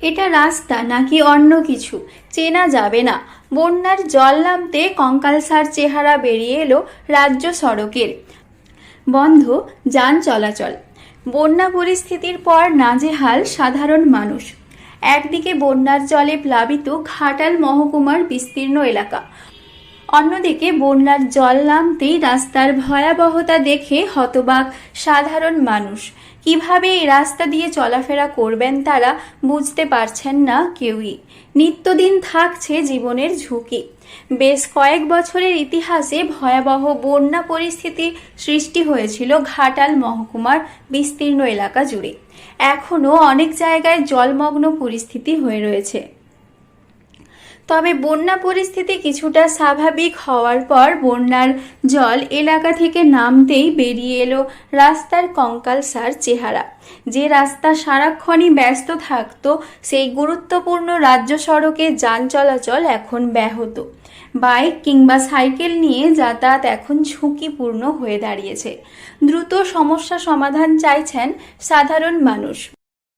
এটা রাস্তা নাকি অন্য কিছু চেনা যাবে না। বন্যার জল নামতে কঙ্কালসার চেহারা বেরিয়ে এলো রাজ্য সড়কের। বন্ধ যান চলাচল। বন্যা পরিস্থিতির পর নাজেহাল সাধারণ মানুষ। একদিকে বন্যার জলে প্লাবিত ঘাটাল মহকুমার বিস্তীর্ণ এলাকা, অন্যদিকে বন্যার জল নামতেই রাস্তার ভয়াবহতা দেখে হতবাক সাধারণ মানুষ। কিভাবে এই রাস্তা দিয়ে চলাফেরা করবেন তারা বুঝতে পারছেন না কেউই। নিত্যদিন থাকছে জীবনের ঝুঁকি। বেশ কয়েক বছরের ইতিহাসে ভয়াবহ বন্যা পরিস্থিতি সৃষ্টি হয়েছিল ঘাটাল মহকুমার বিস্তীর্ণ এলাকা জুড়ে। এখনও অনেক জায়গায় জলমগ্ন পরিস্থিতি হয়ে রয়েছে। তবে বন্যা পরিস্থিতি কিছুটা স্বাভাবিক হওয়ার পর বন্যার জল এলাকা থেকে নামতেই বেরিয়ে এলো রাস্তার কঙ্কালসার চেহারা। যে রাস্তা সারাক্ষণই ব্যস্ত থাকত, সেই গুরুত্বপূর্ণ রাজ্য সড়কে যান চলাচল এখন ব্যাহত। বাইক কিংবা সাইকেল নিয়ে যাতায়াত এখন ঝুঁকিপূর্ণ হয়ে দাঁড়িয়েছে। দ্রুত সমস্যা সমাধান চাইছেন সাধারণ মানুষ।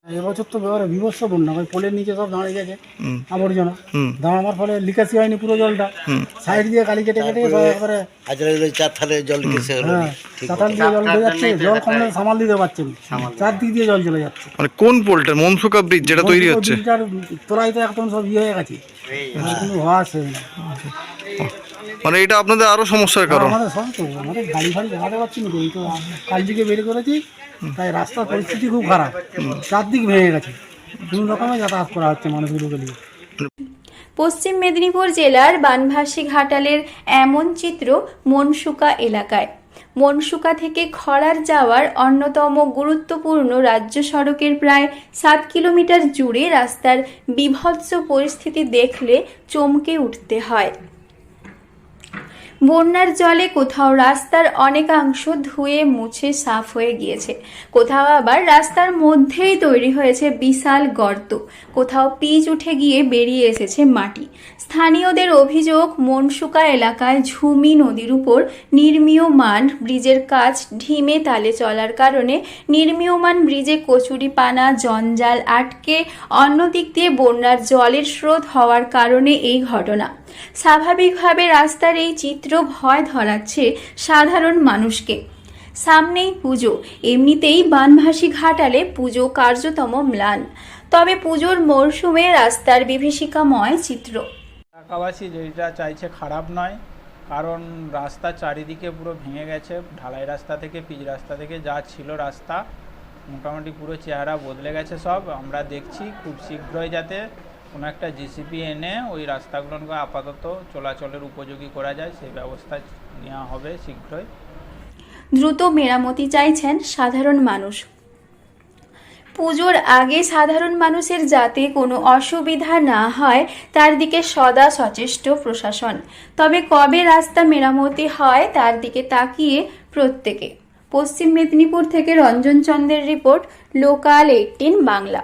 এবছর তো বিভৎস বন্যা, ওই পোলের নিচে সব দাঁড়িয়ে গেছে আবর্জনা, দাঁড়ানোর ফলে লিকাসি হয়নি পুরো জলটা, সাইড দিয়ে কালি কেটে কেটে একবারে চাতালে জল চাতাল দিয়ে জল চলে যাচ্ছে। জল কমলে সামাল দিতে পারছে না, চারদিক দিয়ে জল চলে যাচ্ছে। মানে কোন পোলটা? মনসুকা ব্রিজ যেটা তৈরি হচ্ছে, তোরাই তো একদম সব হয়ে গেছে, কোনো হওয়া না। মানে এটা আপনাদের আরো সমস্যার কারণ। আমাদের সব তো আমাদের গাড়ি ফাড়ি চালাতে পারছি না, এই তো কাল থেকে বের করেছি, তাই রাস্তার পরিস্থিতি খুব খারাপ, চারদিক ভেঙে গেছে, বিভিন্ন রকমের যাতায়াত করা হচ্ছে মানুষগুলোকে নিয়ে। পশ্চিম মেদিনীপুর জেলার বানভাসী ঘাটালের এমন চিত্র মনসুকা এলাকায়। মনসুকা থেকে খড়ার যাওয়ার অন্যতম গুরুত্বপূর্ণ রাজ্য সড়কের প্রায় 7 কিলোমিটার জুড়ে রাস্তার বিভৎস পরিস্থিতি দেখলে চমকে উঠতে হয়। বন্যার জলে কোথাও রাস্তার অনেকাংশ ধুয়ে মুছে সাফ হয়ে গিয়েছে, কোথাও আবার রাস্তার মধ্যেই তৈরি হয়েছে বিশাল গর্ত, কোথাও পিচ উঠে গিয়ে বেরিয়ে এসেছে মাটি। স্থানীয়দের অভিযোগ, মনসুকা এলাকায় ঝুমি নদীর উপর নির্মীয়মান ব্রিজের কাজ ঢিমে তালে চলার কারণে নির্মীয়মান ব্রিজে কচুরিপানা জঞ্জাল আটকে অন্যদিক দিয়ে বন্যার জলের স্রোত হওয়ার কারণে এই ঘটনা। স্বাভাবিকভাবে রাস্তার এই চিত্র ভয় ধরাচ্ছে সাধারণ মানুষকে। সামনেই পুজো, এমনিতেই বানভাসী ঘাটালে পুজো কার্যতম ম্লান, তবে পুজোর মরশুমে রাস্তার বিভীষিকাময় চিত্র। এলাকাবাসী যেটা চাইছে খারাপ নয়, কারণ রাস্তা চারিদিকে পুরো ভেঙে গেছে। ঢালাই রাস্তা থেকে পিচ রাস্তা থেকে যা ছিল রাস্তা মোটামুটি পুরো চেহারা বদলে গেছে সব। আমরা দেখছি খুব শীঘ্রই যাতে কোনো একটা জিসিপি এনে ওই রাস্তাগুলোকে আপাতত চলাচলের উপযোগী করা যায়, সেই ব্যবস্থা নেওয়া হবে শীঘ্রই। দ্রুত মেরামতি চাইছেন সাধারণ মানুষ। পুজোর আগে সাধারণ মানুষের যাতে কোনো অসুবিধা না হয় তার দিকে সদা সচেষ্ট প্রশাসন। তবে কবে রাস্তা মেরামতি হয় তার দিকে তাকিয়ে প্রত্যেকে। পশ্চিম মেদিনীপুর থেকে রঞ্জন চন্দ্রের রিপোর্ট, লোকাল 18 বাংলা।